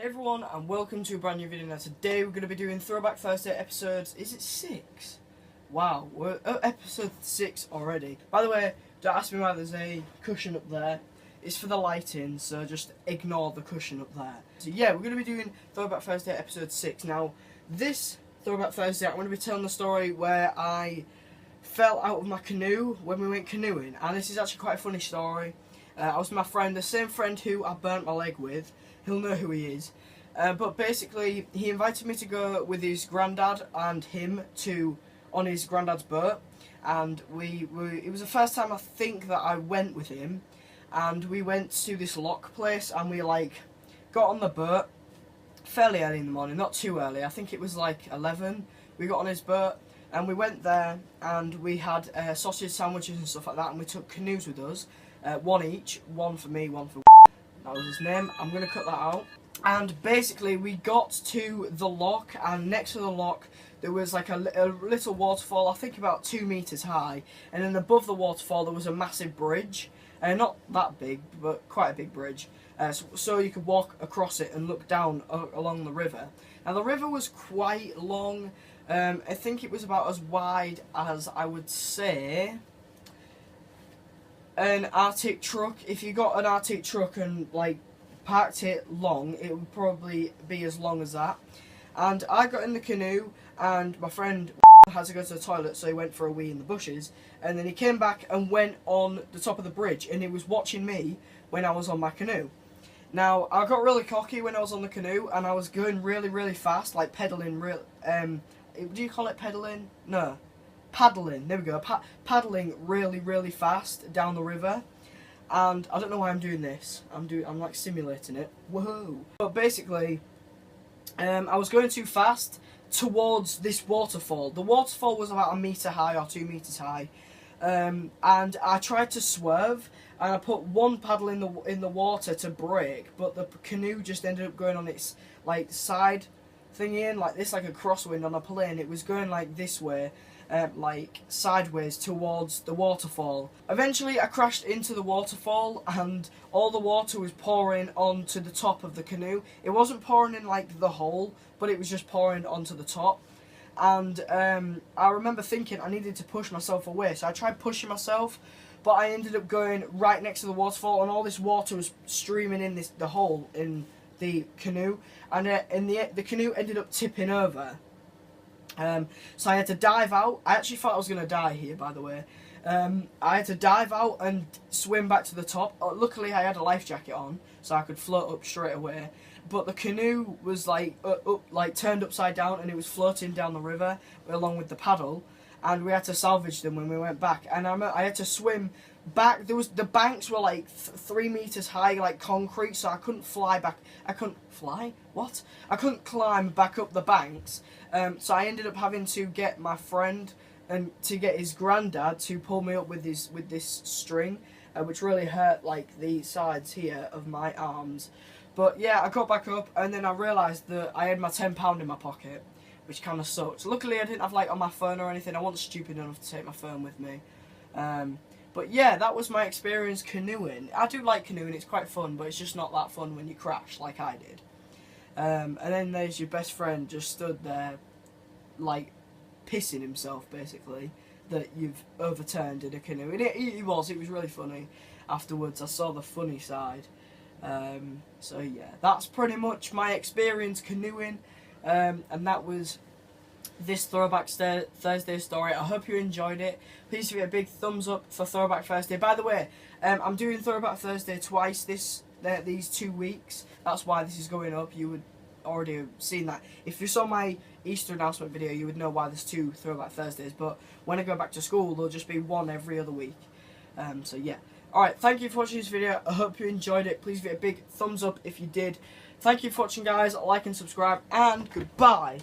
everyone, and welcome to a brand new video. Now today we're going to be doing Throwback Thursday episodes, is it 6? Wow, we're at episode 6 already. By the way, don't ask me why there's a cushion up there. It's for the lighting, so just ignore the cushion up there. So yeah, we're going to be doing Throwback Thursday episode 6. Now, this Throwback Thursday, I'm going to be telling the story where I fell out of my canoe when we went canoeing. And this is actually quite a funny story. I was with my friend, the same friend who I burnt my leg with. He'll know who he is. But basically, he invited me to go with his granddad and him on his granddad's boat. And it was the first time I think that I went with him. And we went to this lock place and we got on the boat fairly early in the morning, not too early. I think it was like 11. We got on his boat and we went there and we had sausage sandwiches and stuff like that. And we took canoes with us, one each, one for me, one for that was his name. I'm going to cut that out. And basically we got to the lock, and next to the lock there was like a little waterfall, I think about 2 meters high, and then above the waterfall there was a massive bridge. Not that big, but quite a big bridge. So you could walk across it and look down along the river. Now the river was quite long. I think it was about as wide as, I would say, an Arctic truck. If you got an Arctic truck and parked it long, it would probably be as long as that. And I got in the canoe and my friend had to go to the toilet, so he went for a wee in the bushes, and then he came back and went on the top of the bridge, and he was watching me when I was on my canoe. Now I got really cocky when I was on the canoe and I was going really fast, like pedaling do you call it pedaling? No. Paddling, there we go, paddling really fast down the river. And I don't know why I'm doing this. I'm like simulating it. Whoa! But basically, I was going too fast towards this waterfall. The waterfall was about 1 meter high or 2 meters high, and I tried to swerve, and I put one paddle in the water to brake, but the canoe just ended up going on its side thingy in like this, like a crosswind on a plane. It was going like this way. Sideways towards the waterfall. Eventually I crashed into the waterfall and all the water was pouring onto the top of the canoe. It wasn't pouring in the hole, but it was just pouring onto the top. And I remember thinking I needed to push myself away, so I tried pushing myself, but I ended up going right next to the waterfall, and all this water was streaming in the hole in the canoe, and the canoe ended up tipping over. So I had to dive out. I actually thought I was going to die here, by the way. I had to dive out and swim back to the top. Luckily I had a life jacket on, so I could float up straight away. But the canoe was turned upside down, and it was floating down the river along with the paddle. And we had to salvage them when we went back. And I had to swim back. The banks were 3 meters high, like concrete, so I couldn't fly back. I couldn't fly? What? I couldn't climb back up the banks. So I ended up having to get my friend and to get his granddad to pull me up with this string, which really hurt the sides here of my arms. But yeah, I got back up, and then I realised that I had my £10 in my pocket, which kind of sucked. Luckily I didn't have on my phone or anything. I wasn't stupid enough to take my phone with me. But yeah, that was my experience canoeing. I do like canoeing, it's quite fun, but it's just not that fun when you crash like I did. And then there's your best friend just stood there pissing himself, basically, that you've overturned in a canoe. And it was really funny. Afterwards I saw the funny side. So yeah, that's pretty much my experience canoeing, and that was this Throwback Thursday story. I hope you enjoyed it. Please give it a big thumbs up for Throwback Thursday. By the way, I'm doing Throwback Thursday twice these 2 weeks. That's why this is going up. You would already have seen that. If you saw my Easter announcement video, you would know why there's 2 Throwback Thursdays. But when I go back to school, there'll just be one every other week. So yeah. Alright, thank you for watching this video. I hope you enjoyed it. Please give it a big thumbs up if you did. Thank you for watching, guys. Like and subscribe, and goodbye.